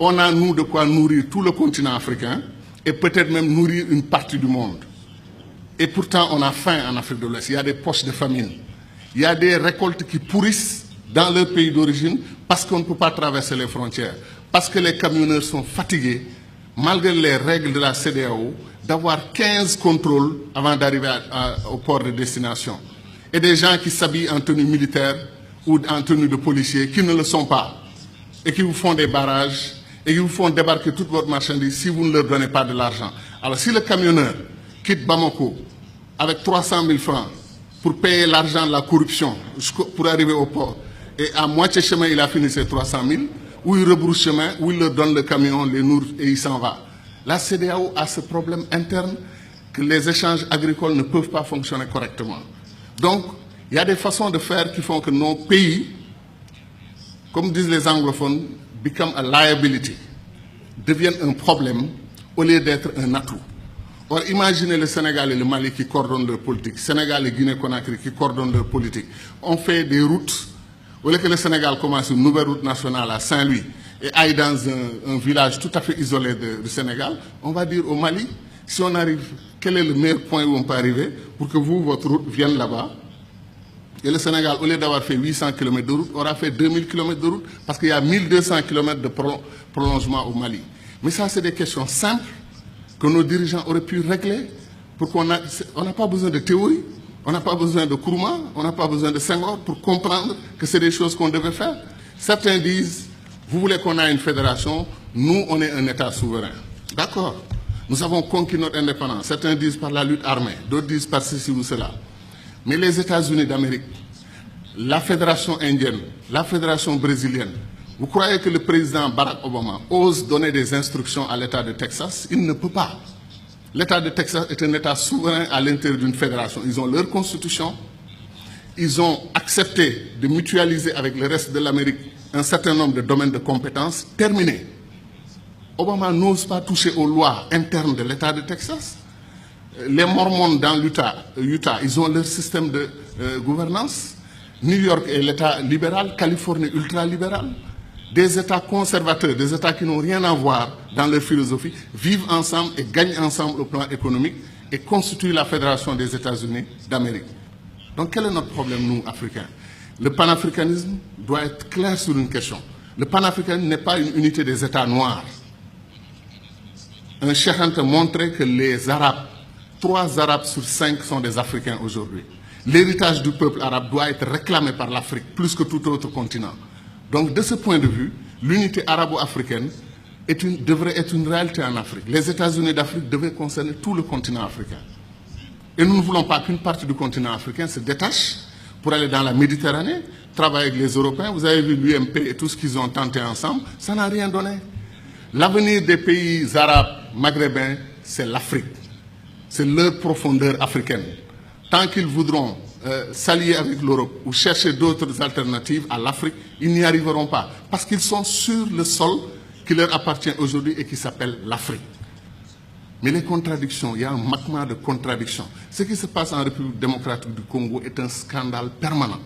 On a, nous, de quoi nourrir tout le continent africain et peut-être même nourrir une partie du monde. Et pourtant, on a faim en Afrique de l'Ouest. Il y a des poches de famine. Il y a des récoltes qui pourrissent dans leur pays d'origine parce qu'on ne peut pas traverser les frontières. Parce que les camionneurs sont fatigués, malgré les règles de la CEDEAO, d'avoir 15 contrôles avant d'arriver au port de destination. Et des gens qui s'habillent en tenue militaire ou en tenue de policier qui ne le sont pas et qui vous font des barrages et qui vous font débarquer toute votre marchandise si vous ne leur donnez pas de l'argent. Alors si le camionneur quitte Bamako avec 300 000 francs pour payer l'argent de la corruption pour arriver au port, et à moitié chemin il a fini ses 300 000, ou il rebrousse chemin, ou il leur donne le camion, les nourrit et il s'en va. La CEDEAO a ce problème interne que les échanges agricoles ne peuvent pas fonctionner correctement. Donc, il y a des façons de faire qui font que nos pays, comme disent les anglophones, become a liability, deviennent un problème au lieu d'être un atout. Or, imaginez le Sénégal et le Mali qui coordonnent leur politique, Sénégal et Guinée-Conakry qui coordonnent leur politique. On fait des routes, au lieu que le Sénégal commence une nouvelle route nationale à Saint-Louis et aille dans un village tout à fait isolé du Sénégal, on va dire au Mali, si on arrive, quel est le meilleur point où on peut arriver pour que vous, votre route, vienne là-bas. Et le Sénégal, au lieu d'avoir fait 800 km de route, aura fait 2000 km de route parce qu'il y a 1200 km de prolongement au Mali. Mais ça, c'est des questions simples que nos dirigeants auraient pu régler pour qu'on n'a pas besoin de théorie, on n'a pas besoin de Nkrumah, on n'a pas besoin de Senghor pour comprendre que c'est des choses qu'on devait faire. Certains disent, vous voulez qu'on ait une fédération, nous, on est un État souverain. D'accord. Nous avons conquis notre indépendance. Certains disent par la lutte armée, d'autres disent par ceci ou cela. Mais les États-Unis d'Amérique, la Fédération indienne, la Fédération brésilienne, vous croyez que le président Barack Obama ose donner des instructions à l'État de Texas? Il ne peut pas. L'État de Texas est un État souverain à l'intérieur d'une fédération. Ils ont leur constitution. Ils ont accepté de mutualiser avec le reste de l'Amérique un certain nombre de domaines de compétences. Terminé. Obama n'ose pas toucher aux lois internes de l'État de Texas. Les Mormons dans l'Utah, ils ont leur système de gouvernance. New York est l'État libéral, Californie ultra-libéral. Des États conservateurs, des États qui n'ont rien à voir dans leur philosophie, vivent ensemble et gagnent ensemble au plan économique et constituent la Fédération des États-Unis d'Amérique. Donc quel est notre problème, nous, Africains? Le panafricanisme doit être clair sur une question. Le panafricanisme n'est pas une unité des États noirs. Un Cheikh Anta montrait que les Arabes, 3 Arabes sur 5 sont des Africains aujourd'hui. L'héritage du peuple arabe doit être réclamé par l'Afrique plus que tout autre continent. Donc de ce point de vue, l'unité arabo-africaine devrait être une réalité en Afrique. Les États-Unis d'Afrique devaient concerner tout le continent africain. Et nous ne voulons pas qu'une partie du continent africain se détache pour aller dans la Méditerranée, travailler avec les Européens. Vous avez vu l'UMP et tout ce qu'ils ont tenté ensemble, ça n'a rien donné. L'avenir des pays arabes, maghrébins, c'est l'Afrique. C'est leur profondeur africaine. Tant qu'ils voudront s'allier avec l'Europe ou chercher d'autres alternatives à l'Afrique, ils n'y arriveront pas. Parce qu'ils sont sur le sol qui leur appartient aujourd'hui et qui s'appelle l'Afrique. Mais les contradictions, il y a un magma de contradictions. Ce qui se passe en République démocratique du Congo est un scandale permanent.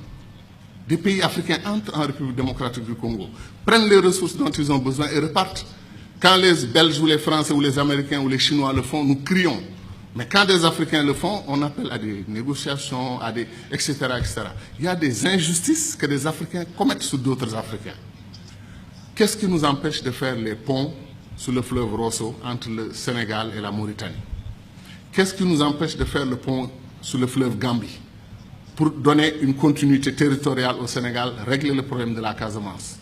Des pays africains entrent en République démocratique du Congo, prennent les ressources dont ils ont besoin et repartent. Quand les Belges ou les Français ou les Américains ou les Chinois le font, nous crions. Mais quand des Africains le font, on appelle à des négociations, etc., etc. Il y a des injustices que des Africains commettent sur d'autres Africains. Qu'est-ce qui nous empêche de faire les ponts sur le fleuve Rosso entre le Sénégal et la Mauritanie? Qu'est-ce qui nous empêche de faire le pont sur le fleuve Gambie pour donner une continuité territoriale au Sénégal, régler le problème de la Casamance?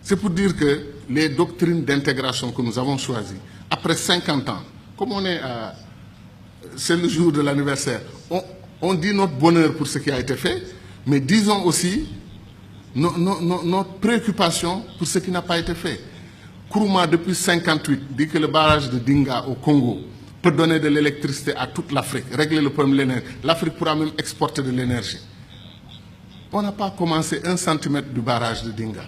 C'est pour dire que les doctrines d'intégration que nous avons choisies, après 50 ans, comme on est à... C'est le jour de l'anniversaire. On dit notre bonheur pour ce qui a été fait, mais disons aussi notre préoccupation pour ce qui n'a pas été fait. Nkrumah, depuis 1958, dit que le barrage de Dinga au Congo peut donner de l'électricité à toute l'Afrique, régler le problème de l'énergie. L'Afrique pourra même exporter de l'énergie. On n'a pas commencé 1 centimètre du barrage de Dinga.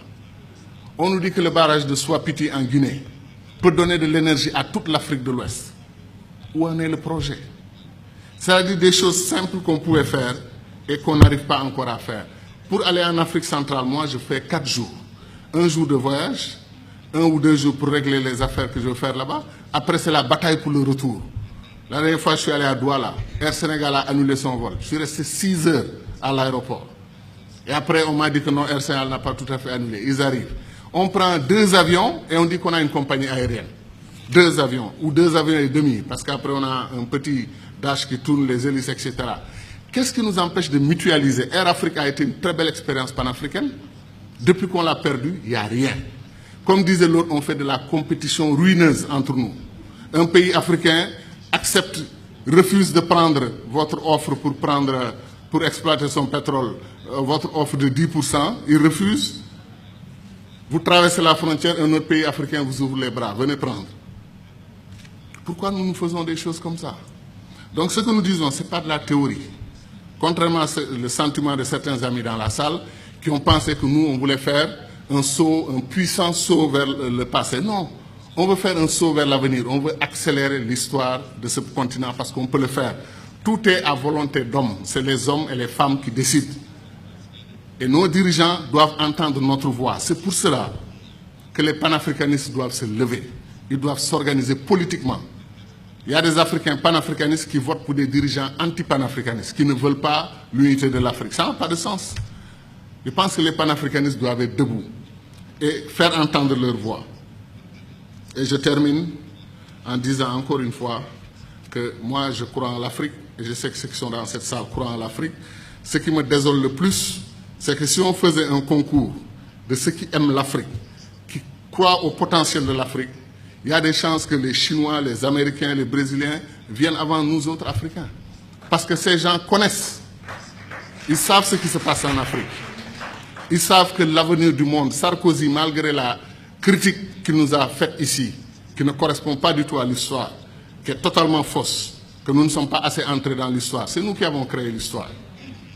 On nous dit que le barrage de Swapiti en Guinée peut donner de l'énergie à toute l'Afrique de l'Ouest. Où en est le projet? C'est-à-dire des choses simples qu'on pouvait faire et qu'on n'arrive pas encore à faire. Pour aller en Afrique centrale, moi, je fais 4 jours. 1 jour de voyage, 1 ou 2 jours pour régler les affaires que je veux faire là-bas. Après, c'est la bataille pour le retour. La dernière fois, je suis allé à Douala. Air Sénégal a annulé son vol. Je suis resté 6 heures à l'aéroport. Et après, on m'a dit que non, Air Sénégal n'a pas tout à fait annulé. Ils arrivent. On prend 2 avions et on dit qu'on a une compagnie aérienne. 2 avions, ou 2 avions et demi, parce qu'après, on a un petit dash qui tourne, les hélices, etc. Qu'est-ce qui nous empêche de mutualiser? Air Afrique a été une très belle expérience panafricaine. Depuis qu'on l'a perdu, il n'y a rien. Comme disait l'autre, on fait de la compétition ruineuse entre nous. Un pays africain accepte, refuse de prendre votre offre pour exploiter son pétrole, votre offre de 10%, il refuse. Vous traversez la frontière, un autre pays africain vous ouvre les bras, venez prendre. Pourquoi nous faisons des choses comme ça? Donc ce que nous disons, ce n'est pas de la théorie. Contrairement au sentiment de certains amis dans la salle qui ont pensé que nous, on voulait faire un saut, un puissant saut vers le passé. Non, on veut faire un saut vers l'avenir. On veut accélérer l'histoire de ce continent parce qu'on peut le faire. Tout est à volonté d'hommes. C'est les hommes et les femmes qui décident. Et nos dirigeants doivent entendre notre voix. C'est pour cela que les panafricanistes doivent se lever. Ils doivent s'organiser politiquement. Il y a des Africains panafricanistes qui votent pour des dirigeants anti-panafricanistes, qui ne veulent pas l'unité de l'Afrique. Ça n'a pas de sens. Je pense que les panafricanistes doivent être debout et faire entendre leur voix. Et je termine en disant encore une fois que moi, je crois en l'Afrique, et je sais que ceux qui sont dans cette salle croient en l'Afrique. Ce qui me désole le plus, c'est que si on faisait un concours de ceux qui aiment l'Afrique, qui croient au potentiel de l'Afrique, il y a des chances que les Chinois, les Américains, les Brésiliens viennent avant nous autres Africains. Parce que ces gens connaissent. Ils savent ce qui se passe en Afrique. Ils savent que l'avenir du monde, Sarkozy, malgré la critique qu'il nous a faite ici, qui ne correspond pas du tout à l'histoire, qui est totalement fausse, que nous ne sommes pas assez entrés dans l'histoire. C'est nous qui avons créé l'histoire.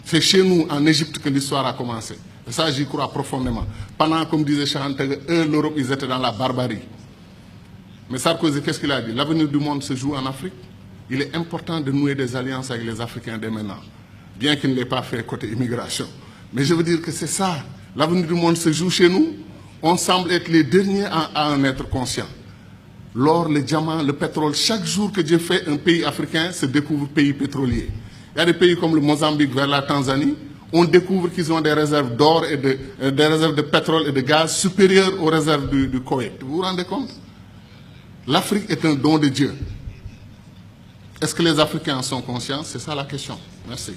C'est chez nous, en Égypte, que l'histoire a commencé. Et ça, j'y crois profondément. Pendant, comme disait Chahanteg, eux, l'Europe, ils étaient dans la barbarie. Mais Sarkozy, qu'est-ce qu'il a dit? L'avenir du monde se joue en Afrique. Il est important de nouer des alliances avec les Africains dès maintenant, bien qu'il ne l'ait pas fait côté immigration. Mais je veux dire que c'est ça. L'avenir du monde se joue chez nous. On semble être les derniers à en être conscients. L'or, le diamant, le pétrole, chaque jour que Dieu fait, un pays africain se découvre pays pétrolier. Il y a des pays comme le Mozambique vers la Tanzanie, on découvre qu'ils ont des réserves d'or et des réserves de pétrole et de gaz supérieures aux réserves du Koweït. Vous vous rendez compte? L'Afrique est un don de Dieu. Est-ce que les Africains en sont conscients? C'est ça la question. Merci.